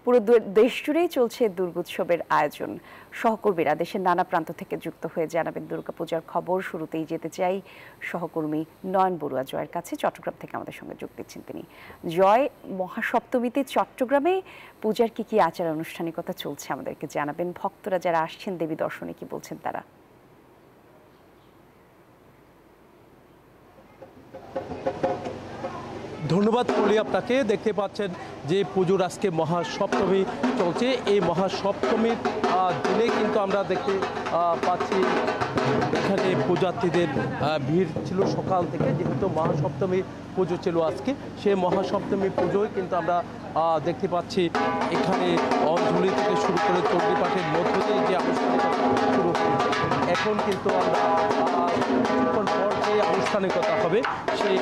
পুরো দেশ জুড়েই চলছে দুর্গোৎসবের আয়োজন। সহকর্মীরা দেশের নানা প্রান্ত থেকে যুক্ত হয়ে জানাবেন দুর্গাপূজার খবর। শুরুতেই যেতে চাই সহকর্মী নয়ন বড়ুয়া জয়ের কাছে। চট্টগ্রাম থেকে আমাদের সঙ্গে যোগ দিচ্ছেন তিনি। জয়, মহাসপ্তমীতে চট্টগ্রামে পূজার কি আচার আনুষ্ঠানিকতা চলছে আমাদেরকে জানাবেন। ভক্তরা যারা আসছেন দেবী দর্শনে কি বলছেন তারা? ধন্যবাদ পলি, আপনাকে। দেখতে পাচ্ছেন যে পুজোর আজকে মহাসপ্তমী চলছে। এই মহাসপ্তমীর দিনে কিন্তু আমরা দেখতে পাচ্ছি এখানে পূজার্থীদের ভিড় ছিল সকাল থেকে, যেহেতু মহাসপ্তমী পুজো ছিল আজকে। সেই মহাসপ্তমী পুজোয় কিন্তু আমরা দেখতে পাচ্ছি এখানে অঞ্জলি থেকে শুরু করে চণ্ডী পাঠের মধ্য দিয়ে যে আনুষ্ঠানিকতা শুরু হয়েছে। এখন কিন্তু আমরা কিছুক্ষণ পর যে আনুষ্ঠানিকতা হবে সেই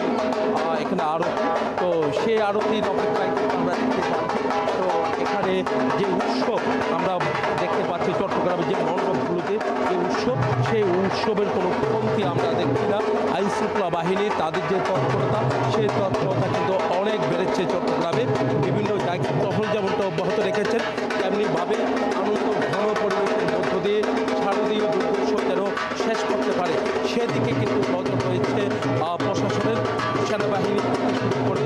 এখানে আরতি, তো সেই আরতির অপেক্ষায় কিন্তু আমরা দেখতে পাচ্ছি। তো এখানে যে উৎসব আমরা দেখতে পাচ্ছি চট্টগ্রামের যে মণ্ডপগুলোতে যে উৎসব, সেই উৎসবের কোনো কমতি আমরা দেখছি না। আইন শৃঙ্খলা বাহিনী তাদের যে তৎপরতা, সেই তৎপরতা কিন্তু অনেক বেড়েছে চট্টগ্রামে। বিভিন্ন জায়গায় টহল যেমনটা অব্যাহত রেখেছেন, তেমনিভাবে আনন্দ ঘন পরিবেশের মধ্য দিয়ে শারদীয় দুর্গোৎসব যেন শেষ করতে পারে সেদিকে কিন্তু নজর রয়েছে প্রশাসনের। সেনাবাহিনী শুরু করে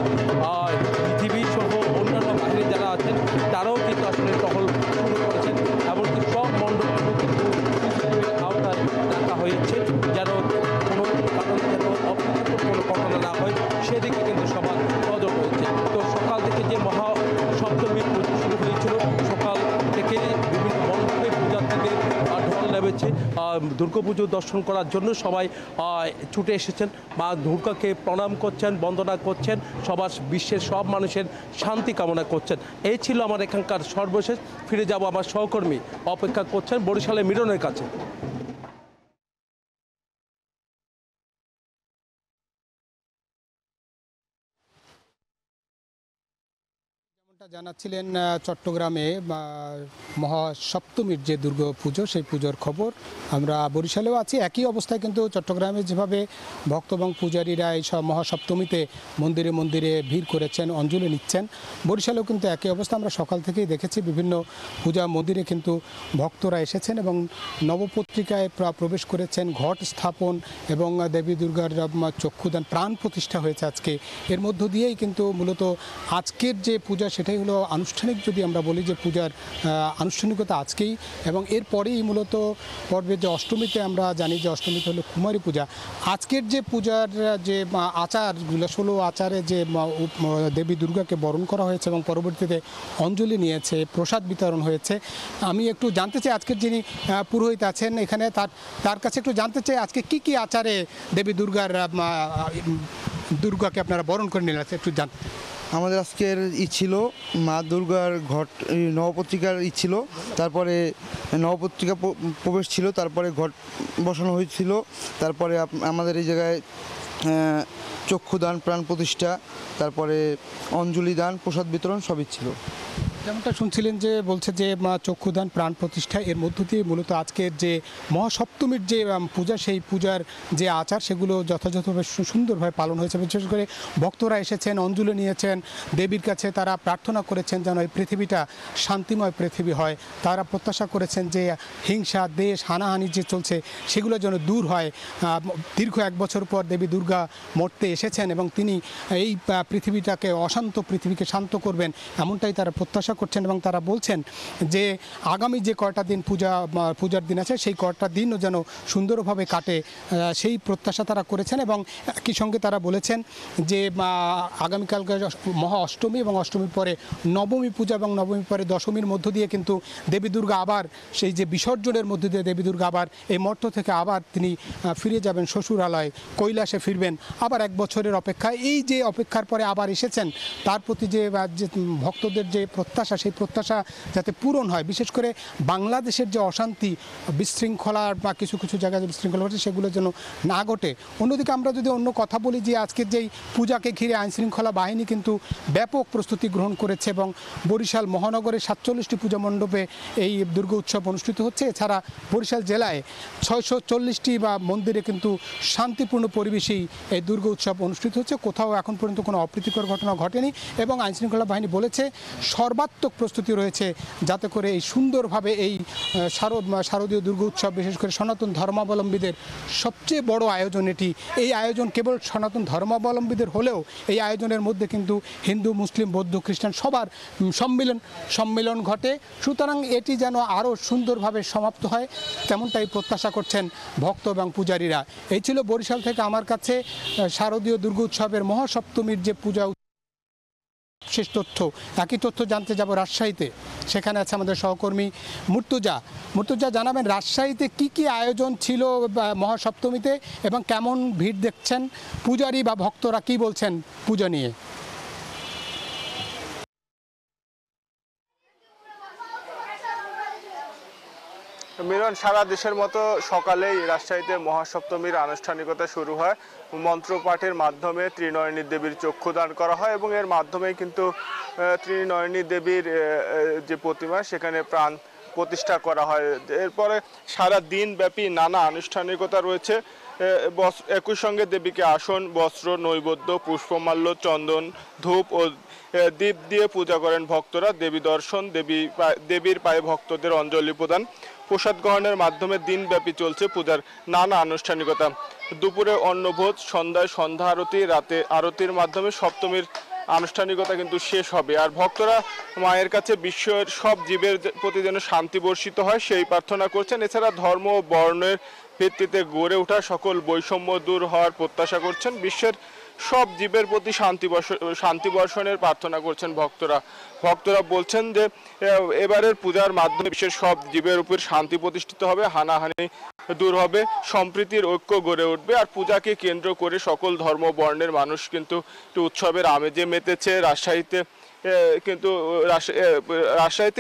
বিজিবি সহ অন্যান্য বাহিনী যারা আছেন তারাও কিন্তু আসলে টহল শুরু করেছেন। এমনকি সব মণ্ডপগুলো কিন্তু আওতায় রাখা হয়েছে, যেন কোনো কারণে যেন অপ্রীতিকর কোনো ঘটনা না হয় সেদিকে কিন্তু সবার নজর রয়েছে। তো সকাল থেকে যে মহাসপ্তমীর পুজো শুরু হয়েছিল, সকাল থেকে বিভিন্ন মণ্ডপে পূজার্থীদের ঢল নেমেছে। দুর্গাপুজো দর্শন করার জন্য সবাই ছুটে এসেছেন, মা দুর্গাকে প্রণাম করছেন, বন্দনা করছেন, সবার বিশ্বের সব মানুষের শান্তি কামনা করছেন। এই ছিল আমার এখানকার সর্বশেষ। ফিরে যাব আমার সহকর্মী অপেক্ষা করছেন বরিশালের মিরনের কাছে। জানাচ্ছিলেন চট্টগ্রামে মহাসপ্তমীর যে দুর্গা পুজো, সেই পুজোর খবর। আমরা বরিশালেও আছি, একই অবস্থায় কিন্তু চট্টগ্রামে যেভাবে ভক্ত এবং পূজারীরা এই সব মহাসপ্তমীতে মন্দিরে মন্দিরে ভিড় করেছেন, অঞ্জলি নিচ্ছেন, বরিশালেও কিন্তু একই অবস্থা। আমরা সকাল থেকেই দেখেছি বিভিন্ন পূজা মন্দিরে কিন্তু ভক্তরা এসেছেন এবং নবপত্রিকায় প্রবেশ করেছেন, ঘট স্থাপন এবং দেবী দুর্গার চক্ষুদান প্রাণ প্রতিষ্ঠা হয়েছে আজকে। এর মধ্য দিয়েই কিন্তু মূলত আজকের যে পূজা সেটাই হলো আনুষ্ঠানিক। যদি আমরা বলি যে পূজার আনুষ্ঠানিকতা আজকেই, এবং এরপরেই মূলত পর্বের যে অষ্টমীতে আমরা জানি যে অষ্টমীতে হলো কুমারী পূজা। আজকের যে পূজার যে আচারগুলো, 16 আচারে যে দেবী দুর্গাকে বরণ করা হয়েছে এবং পরবর্তীতে অঞ্জলি নিয়েছে, প্রসাদ বিতরণ হয়েছে। আমি একটু জানতে চাই আজকের যিনি পুরোহিত আছেন এখানে, তার কাছে একটু জানতে চাই আজকে কি আচারে দেবী দুর্গাকে আপনারা বরণ করে নিলেন, একটু জানতে। আমাদের আজকের ছিল মা দুর্গার ঘট নবপত্রিকার ছিল, তারপরে নবপত্রিকা প্রবেশ ছিল, তারপরে ঘট বসানো হয়েছিল, তারপরে আমাদের এই জায়গায় চক্ষুদান, প্রাণ প্রতিষ্ঠা, তারপরে অঞ্জলি দান, প্রসাদ বিতরণ সবই ছিল। যেমনটা শুনছিলেন যে বলছে যে চক্ষুদান, প্রাণ প্রতিষ্ঠা, এর মধ্য দিয়ে মূলত আজকের যে মহাসপ্তমীর যে পূজা, সেই পূজার যে আচার সেগুলো যথাযথভাবে সুন্দরভাবে পালন হয়েছে। বিশেষ করে ভক্তরা এসেছেন, অঞ্জলি নিয়েছেন, দেবীর কাছে তারা প্রার্থনা করেছেন যেন এই পৃথিবীটা শান্তিময় পৃথিবী হয়। তারা প্রত্যাশা করেছেন যে হিংসা, দেশ, হানাহানি যে চলছে সেগুলো যেন দূর হয়। দীর্ঘ 1 বছর পর দেবী দুর্গা মর্তে এসেছেন এবং তিনি এই পৃথিবীটাকে, অশান্ত পৃথিবীকে শান্ত করবেন, এমনটাই তারা প্রত্যাশা করছেন। এবং তারা বলছেন যে আগামী যে কয়টা দিন পূজার দিন আছে সেই কয়টা দিনও যেন সুন্দরভাবে কাটে, সেই প্রত্যাশা তারা করেছেন। এবং একই সঙ্গে তারা বলেছেন যে আগামীকালকে মহা অষ্টমী এবং অষ্টমীর পরে নবমী পূজা এবং নবমীর পরে দশমীর মধ্য দিয়ে কিন্তু দেবী দুর্গা আবার সেই যে বিসর্জনের মধ্য দিয়ে দেবী দুর্গা আবার এই মর্ত থেকে আবার তিনি ফিরে যাবেন শ্বশুরালয়, কৈলাসে ফিরবেন। আবার 1 বছরের অপেক্ষা, এই যে অপেক্ষার পরে আবার এসেছেন, তার প্রতি যে ভক্তদের যে প্রত্যাশা, সেই প্রত্যাশা যাতে পূরণ হয়। বিশেষ করে বাংলাদেশের যে অশান্তি, বিশৃঙ্খলার বা কিছু জায়গায় যে বিশৃঙ্খলা ঘটে সেগুলো যেন না ঘটে। অন্যদিকে আমরা যদি অন্য কথা বলি যে আজকের যেই পূজাকে ঘিরে আইনশৃঙ্খলা বাহিনী কিন্তু ব্যাপক প্রস্তুতি গ্রহণ করেছে এবং বরিশাল মহানগরের 47টি পূজা মণ্ডপে এই দুর্গা উৎসব অনুষ্ঠিত হচ্ছে। এছাড়া বরিশাল জেলায় 640টি মন্দিরে কিন্তু শান্তিপূর্ণ পরিবেশেই এই দুর্গা উৎসব অনুষ্ঠিত হচ্ছে। কোথাও এখন পর্যন্ত কোনো অপ্রীতিকর ঘটনা ঘটেনি এবং আইনশৃঙ্খলা বাহিনী বলেছে সর্বাধিক সর্বাত্মক প্রস্তুতি রয়েছে যাতে করে এই সুন্দরভাবে এই শারদীয় দুর্গা উৎসব, বিশেষ করে সনাতন ধর্মাবলম্বীদের সবচেয়ে বড় আয়োজন এটি। এই আয়োজন কেবল সনাতন ধর্মাবলম্বীদের হলেও এই আয়োজনের মধ্যে কিন্তু হিন্দু, মুসলিম, বৌদ্ধ, খ্রিস্টান সবার সম্মিলন ঘটে। সুতরাং এটি যেন আরও সুন্দরভাবে সমাপ্ত হয় তেমনটাই প্রত্যাশা করছেন ভক্ত এবং পূজারীরা। এই ছিল বরিশাল থেকে আমার কাছে শারদীয় দুর্গা উৎসবের মহাসপ্তমীর যে পূজা শেষ তথ্য। একই তথ্য জানতে যাব রাজশাহীতে, সেখানে আছে আমাদের সহকর্মী মুর্তুজা। জানাবেন রাজশাহীতে কি আয়োজন ছিল মহাসপ্তমীতে এবং কেমন ভিড় দেখছেন, পূজারী বা ভক্তরা কি বলছেন পূজা নিয়ে? মিলন, সারা দেশের মতো সকালেই রাজশাহীতে মহাসপ্তমীর আনুষ্ঠানিকতা শুরু হয়। মন্ত্রপাঠের মাধ্যমে ত্রিনয়নী দেবীর চক্ষুদান করা হয় এবং এর মাধ্যমেই কিন্তু ত্রিনয়নী দেবীর যে প্রতিমা সেখানে প্রাণ প্রতিষ্ঠা করা হয়। এরপরে সারা দিন ব্যাপী নানা আনুষ্ঠানিকতা রয়েছে। একই সঙ্গে দেবীকে আসন, বস্ত্র, নৈবেদ্য, পুষ্পমাল্য, চন্দন, ধূপ ও দীপ দিয়ে পূজা করেন ভক্তরা। দেবী দর্শন, দেবীর পায়ে ভক্তদের অঞ্জলি প্রদান, প্রসাদ গ্রহণের মাধ্যমে দিনব্যাপী চলছে পূজার নানা আনুষ্ঠানিকতা। দুপুরে অন্নভোজ, সন্ধ্যায় সন্ধ্যা আরতি, রাতে আরতির মাধ্যমে সপ্তমীর আনুষ্ঠানিকতা কিন্তু শেষ হবে। আর ভক্তরা মায়ের কাছে বিশ্বের সব জীবের প্রতি যেন শান্তি বর্ষিত হয় সেই প্রার্থনা করছেন। এছাড়া ধর্ম ও বর্ণের ভিত্তিতে গড়ে ওঠা সকল বৈষম্য দূর হওয়ার প্রত্যাশা করছেন। বিশ্বের সব জীবের প্রতি শান্তি বর্ষণের প্রার্থনা করছেন ভক্তরা বলছেন যে এবারের পূজার মাধ্যমে বিশ্বের সব জীবের উপর শান্তি প্রতিষ্ঠিত হবে, হানাহানি দূর হবে, সম্প্রীতির ঐক্য গড়ে উঠবে। আর পূজাকে কেন্দ্র করে সকল ধর্ম বর্ণের মানুষ কিন্তু উৎসবের আমেজে মেতেছে। রাজশাহীতে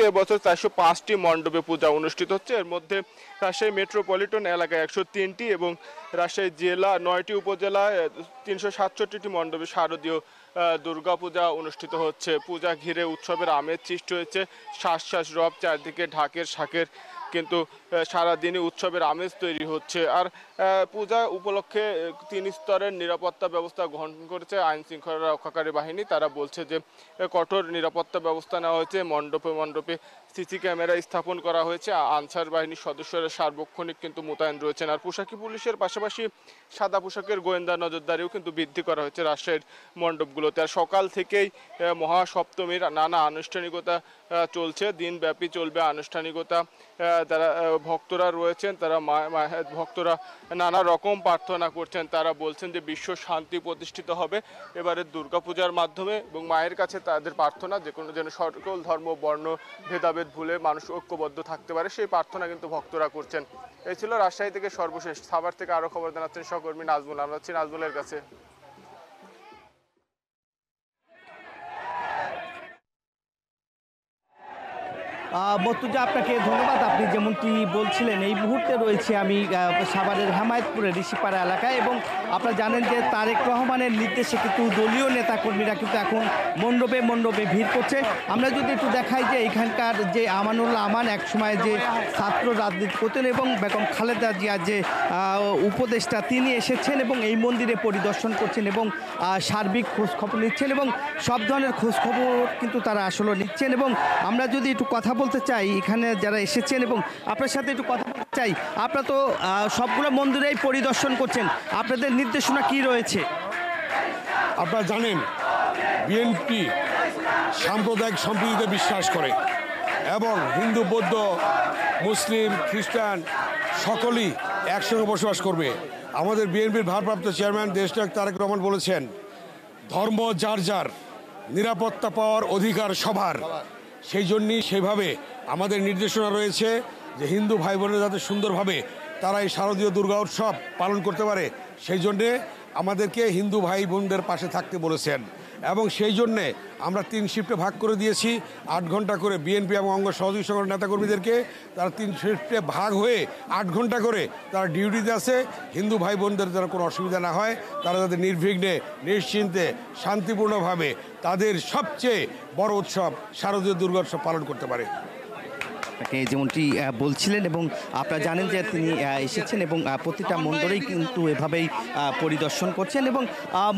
এবছর 405টি মণ্ডপে পূজা অনুষ্ঠিত হচ্ছে। এর মধ্যে রাজশাহী মেট্রোপলিটন এলাকায় 103টি এবং রাজশাহী জেলা 9টি উপজেলায় 367টি মণ্ডপে শারদীয় দুর্গাপূজা অনুষ্ঠিত হচ্ছে। পূজা ঘিরে উৎসবের আমেজ সৃষ্টি হয়েছে। শ্বাস রব, চারদিকে ঢাকের শাঁখের কিন্তু সারাদিনই উৎসবের আমেজ তৈরি হচ্ছে। আর পূজা উপলক্ষে 3 স্তরের নিরাপত্তা ব্যবস্থা গ্রহণ করেছে আইন শৃঙ্খলা রক্ষাকারী বাহিনী। তারা বলছে যে কঠোর নিরাপত্তা ব্যবস্থা নেওয়া হয়েছে। মণ্ডপে সিসি ক্যামেরা স্থাপন করা হয়েছে। আনসার বাহিনীর সদস্যরা সার্বক্ষণিক কিন্তু মোতায়েন রয়েছেন। আর পোশাকি পুলিশের পাশাপাশি সাদা পোশাকের গোয়েন্দা নজরদারিও কিন্তু বৃদ্ধি করা হয়েছে রাজশাহীর মণ্ডপগুলোতে। আর সকাল থেকেই মহাসপ্তমীর নানা আনুষ্ঠানিকতা চলছে, দিনব্যাপী চলবে আনুষ্ঠানিকতা। যারা ভক্তরা রয়েছেন ভক্তরা নানা রকম প্রার্থনা করছেন। তারা বলছেন যে বিশ্ব শান্তি প্রতিষ্ঠিত হবে এবারের দুর্গাপূজার মাধ্যমে এবং মায়ের কাছে তাদের প্রার্থনা যেন সকল ধর্ম বর্ণ ভেদাভেদ ভুলে মানুষ ঐক্যবদ্ধ থাকতে পারে সেই প্রার্থনা কিন্তু ভক্তরা করছেন। এই ছিল রাজশাহী থেকে সর্বশেষ। সাভার থেকে আরো খবর জানাচ্ছেন সহকর্মী নাজমুল। আমরা আছি নাজমুলের কাছে। মর্তুজা, আপনাকে ধন্যবাদ। আপনি যেমনটি বলছিলেন এই মুহূর্তে রয়েছে আমি সাভারের হেমায়েতপুরের ঋষিপাড়া এলাকায় এবং আপনারা জানেন যে তারেক রহমানের নির্দেশে কিন্তু দলীয় নেতাকর্মীরা কিন্তু এখন মণ্ডপে ভিড় করছে। আমরা যদি একটু দেখাই যে এখানকার যে আমানুল্লাহ আমান একসময় যে ছাত্র রাজনীতি করতেন এবং বেগম খালেদা জিয়ার যে উপদেষ্টা তিনি এসেছেন এবং এই মন্দিরে পরিদর্শন করছেন এবং সার্বিক খোঁজখবর নিচ্ছেন এবং সব ধরনের খোঁজখবর কিন্তু তারা আসলে নিচ্ছেন। এবং আমরা যদি একটু কথা বলতে চাই এখানে যারা এসেছেন এবং আপনার সাথে একটু কথা বলতে চাই, আপনারা তো সবগুলো মন্দিরেই পরিদর্শন করছেন, আপনাদের নির্দেশনা কি রয়েছে? আপনারা জানেন বিএনপি সাম্প্রদায়িক সম্প্রীতিতে বিশ্বাস করে এবং হিন্দু, বৌদ্ধ, মুসলিম, খ্রিস্টান সকলেই একসঙ্গে বসবাস করবে। আমাদের বিএনপির ভারপ্রাপ্ত চেয়ারম্যান দেশনায়ক তারেক রহমান বলেছেন ধর্ম যার যার, নিরাপত্তা পাওয়ার অধিকার সবার। সেই জন্যই সেভাবে আমাদের নির্দেশনা রয়েছে যে হিন্দু ভাই বোনেরা যাতে সুন্দরভাবে তারা এই শারদীয় দুর্গা উৎসব পালন করতে পারে সেই জন্যে আমাদেরকে হিন্দু ভাই বোনদের পাশে থাকতে বলেছেন এবং সেই জন্যে আমরা 3 শিফটে ভাগ করে দিয়েছি 8 ঘন্টা করে বিএনপি এবং অঙ্গ সহযোগী সংগঠন নেতাকর্মীদেরকে। তারা 3 শিফটে ভাগ হয়ে 8 ঘন্টা করে তারা ডিউটিতে আছে। হিন্দু ভাই বোনদের যেন কোনো অসুবিধা না হয়, তারা যাতে নির্বিঘ্নে নিশ্চিন্তে শান্তিপূর্ণভাবে তাদের সবচেয়ে বড় উৎসব শারদীয় দুর্গোৎসব পালন করতে পারে। আপনাকে যেমনটি বলছিলেন এবং আপনারা জানেন যে তিনি এসেছেন এবং প্রতিটা মন্দিরেই কিন্তু এভাবেই পরিদর্শন করছেন এবং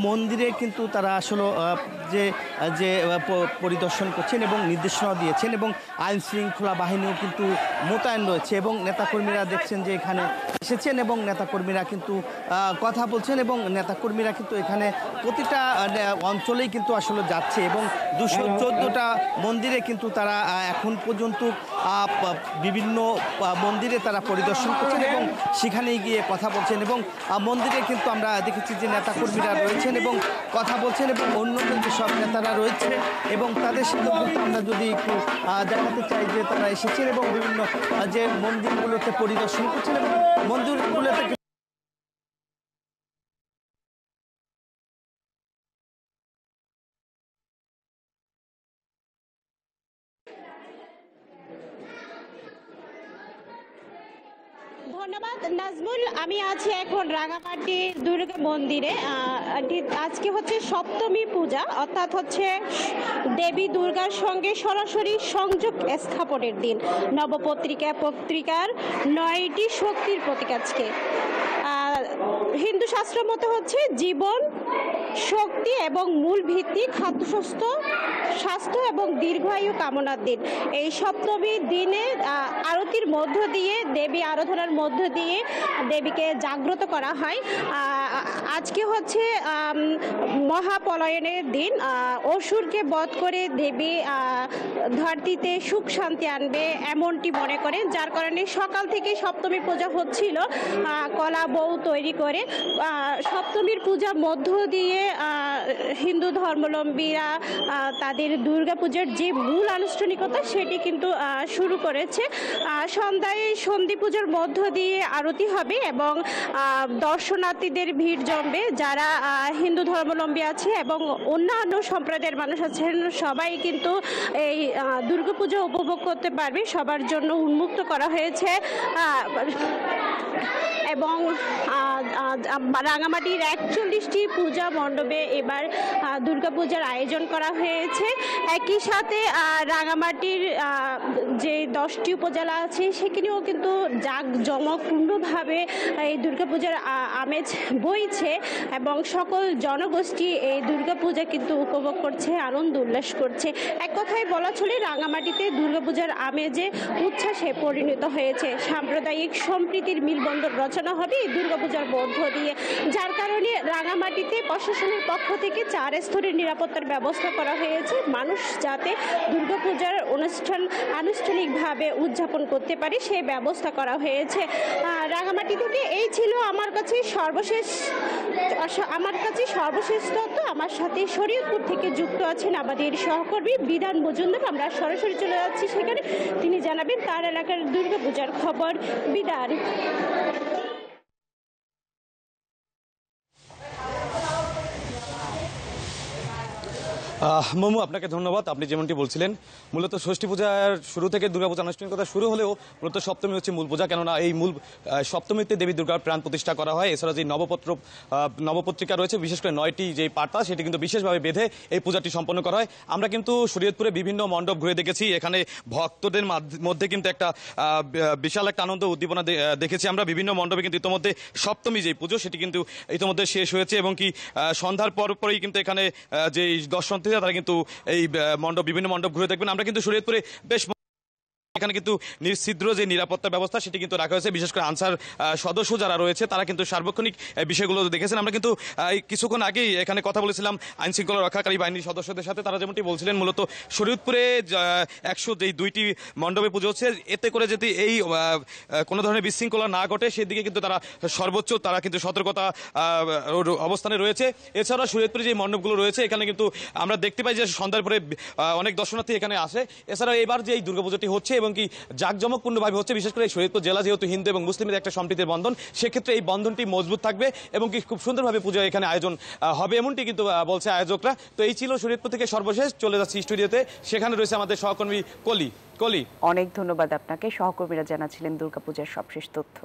মন্দিরে কিন্তু তারা আসলে যে যে পরিদর্শন করছেন এবং নির্দেশনা দিয়েছেন এবং আইন শৃঙ্খলা বাহিনীও কিন্তু মোতায়েন রয়েছে এবং নেতাকর্মীরা দেখছেন যে এখানে এসেছেন এবং নেতাকর্মীরা কিন্তু কথা বলছেন এবং নেতাকর্মীরা কিন্তু এখানে প্রতিটা অঞ্চলেই কিন্তু আসলে যাচ্ছে এবং 214টা মন্দিরে কিন্তু তারা এখন পর্যন্ত বিভিন্ন মন্দিরে তারা পরিদর্শন করছেন এবং সেখানে গিয়ে কথা বলছেন এবং মন্দিরে কিন্তু আমরা দেখেছি যে নেতাকর্মীরা রয়েছেন এবং কথা বলছেন এবং অন্য যেসব নেতারা রয়েছে এবং তাদের সাথে কিন্তু আমরা যদি একটু দেখাতে চাই যে তারা এসেছেন এবং বিভিন্ন যে মন্দিরগুলোতে পরিদর্শন করছেন এবং মন্দিরগুলোতে ধন্যবাদ নাজমুল। আমি আছি এখন রাঙামাটি দুর্গা মন্দিরে। আজকে হচ্ছে সপ্তমী পূজা, অর্থাৎ হচ্ছে দেবী দুর্গার সঙ্গে সরাসরি সংযোগ স্থাপনের দিন। পত্রিকার 9টি শক্তির প্রতীক আজকে। হিন্দু শাস্ত্র মতে হচ্ছে জীবন, শক্তি এবং মূল ভিত্তি স্বাস্থ্য এবং দীর্ঘায়ু কামনার দিন। এই সপ্তমীর দিনে আরতির মধ্য দিয়ে, দেবী আরাধনার মধ্য দিয়ে দেবীকে জাগ্রত করা হয়। আজকে হচ্ছে মহাপলয়নের দিন। অসুরকে বধ করে দেবী ধরতিতে সুখ শান্তি আনবে এমনটি মনে করেন, যার কারণে সকাল থেকে সপ্তমী পূজা হচ্ছিল কলা বউ তৈরি করে। সপ্তমীর পূজার মধ্য দিয়ে হিন্দু ধর্মাবলম্বীরা তাদের দুর্গা পূজার যে মূল আনুষ্ঠানিকতা সেটি কিন্তু শুরু করেছে। সন্ধ্যায় সন্ধি পুজোর মধ্য দিয়ে আরতি হবে এবং দর্শনার্থীদের ভিড় জমবে। যারা হিন্দু ধর্মাবলম্বী আছে এবং অন্যান্য সম্প্রদায়ের মানুষ আছেন সবাই কিন্তু এই দুর্গাপূজা উপভোগ করতে পারবে, সবার জন্য উন্মুক্ত করা হয়েছে। এবং রাঙামাটির 41টি পূজা মণ্ডপে এবার দুর্গাপূজার আয়োজন করা হয়েছে। একই সাথে রাঙামাটির যে 10টি উপজেলা আছে সেখানেও কিন্তু জাঁকজমকপূর্ণভাবে এই দুর্গাপূজার আমেজ বইছে এবং সকল জনগোষ্ঠী এই দুর্গাপূজা কিন্তু উপভোগ করছে, আনন্দ উল্লাস করছে। এক কথায় বলা চলে রাঙামাটিতে দুর্গাপূজার আমেজে উচ্ছ্বাসে পরিণত হয়েছে। সাম্প্রদায়িক সম্প্রীতির মিলবন্ধন রচনা হবে এই দুর্গাপূজার মধ্য দিয়ে, যার কারণে রাঙামাটিতে প্রশাসনের পক্ষ থেকে 4 স্তরের নিরাপত্তার ব্যবস্থা করা হয়েছে। মানুষ যাতে দুর্গাপূজার অনুষ্ঠান আনুষ্ঠানিকভাবে উদযাপন করতে পারে সেই ব্যবস্থা করা হয়েছে। রাঙামাটি থেকে এই ছিল আমার কাছে সর্বশেষ তথ্য। আমার সাথে শরীয়তপুর থেকে যুক্ত আছেন আমাদের সহকর্মী বিধান মজুমদার। আমরা সরাসরি চলে যাচ্ছি সেখানে, তিনি জানাবেন তার এলাকার দুর্গাপূজার খবর। বিধান। মোমো, আপনাকে ধন্যবাদ। আপনি যেমনটি বলছিলেন, মূলত ষষ্ঠী পূজার শুরু থেকে দুর্গাপূজা আনুষ্ঠানিকতা শুরু হলেও মূলত সপ্তমী হচ্ছে মূল পূজা, কেননা এই মূল সপ্তমীতে দেবী দুর্গার প্রাণ প্রতিষ্ঠা করা হয়। এছাড়া যে নবপত্রিকা রয়েছে, বিশেষ করে 9টি যে পাতা, সেটি কিন্তু বিশেষভাবে বেঁধে এই পূজাটি সম্পন্ন করা হয়। আমরা কিন্তু শরীয়তপুরে বিভিন্ন মণ্ডপ ঘুরে দেখেছি, এখানে ভক্তদের মধ্যে কিন্তু একটা বিশাল একটা আনন্দ উদ্দীপনা দেখেছি আমরা। বিভিন্ন মণ্ডপে কিন্তু ইতিমধ্যে সপ্তমী যে পুজো সেটি কিন্তু ইতিমধ্যে শেষ হয়েছে এবং কি সন্ধ্যার পরপরই কিন্তু এখানে যে দর্শন তারা কিন্তু এই বিভিন্ন মণ্ডপ ঘুরে দেখবেন। আমরা কিন্তু শরীয়তপুরে বেশ এখানে কিন্তু নিশ্চিদ্র যে নিরাপত্তা ব্যবস্থা সেটি কিন্তু রাখা হয়েছে। বিশেষ করে আনসার সদস্য যারা রয়েছে তারা কিন্তু সার্বক্ষণিক বিষয়গুলো দেখেছেন। আমরা কিন্তু কিছুক্ষণ আগেই এখানে কথা বলেছিলাম আইন শৃঙ্খলা রক্ষাকারী বাহিনীর সদস্যদের সাথে। তারা যেমনটি বলছিলেন, মূলত শরীয়তপুরে 2টি মণ্ডপে পুজো হচ্ছে, এতে করে যদি এই কোনো ধরনের বিশৃঙ্খলা না ঘটে সেদিকে কিন্তু তারা কিন্তু সতর্কতা অবস্থানে রয়েছে। এছাড়া শরীয়তপুরে যে মণ্ডপগুলো রয়েছে এখানে কিন্তু আমরা দেখতে পাই যে সন্ধ্যার পরে অনেক দর্শনার্থী এখানে আসে। এছাড়া এবার যে এই দুর্গাপুজোটি হচ্ছে এবং কি জাঁকজমকপূর্ণভাবে হচ্ছে, বিশেষ করে শরীয়তপুর জেলা যেহেতু হিন্দু এবং মুসলিমদের একটা সম্প্রীতির বন্ধন, সেক্ষেত্রে এই বন্ধনটি মজবুত থাকবে এবং কি খুব সুন্দরভাবে পুজো এখানে আয়োজন হবে এমনটি কিন্তু বলছে আয়োজকরা। তো এই ছিল শরীয়তপুর থেকে সর্বশেষ। চলে যাচ্ছি স্টুডিওতে, সেখানে রয়েছে আমাদের সহকর্মী কলি। অনেক ধন্যবাদ আপনাকে। সহকর্মীরা জানাচ্ছিলেন দুর্গাপূজার সবশেষ তথ্য।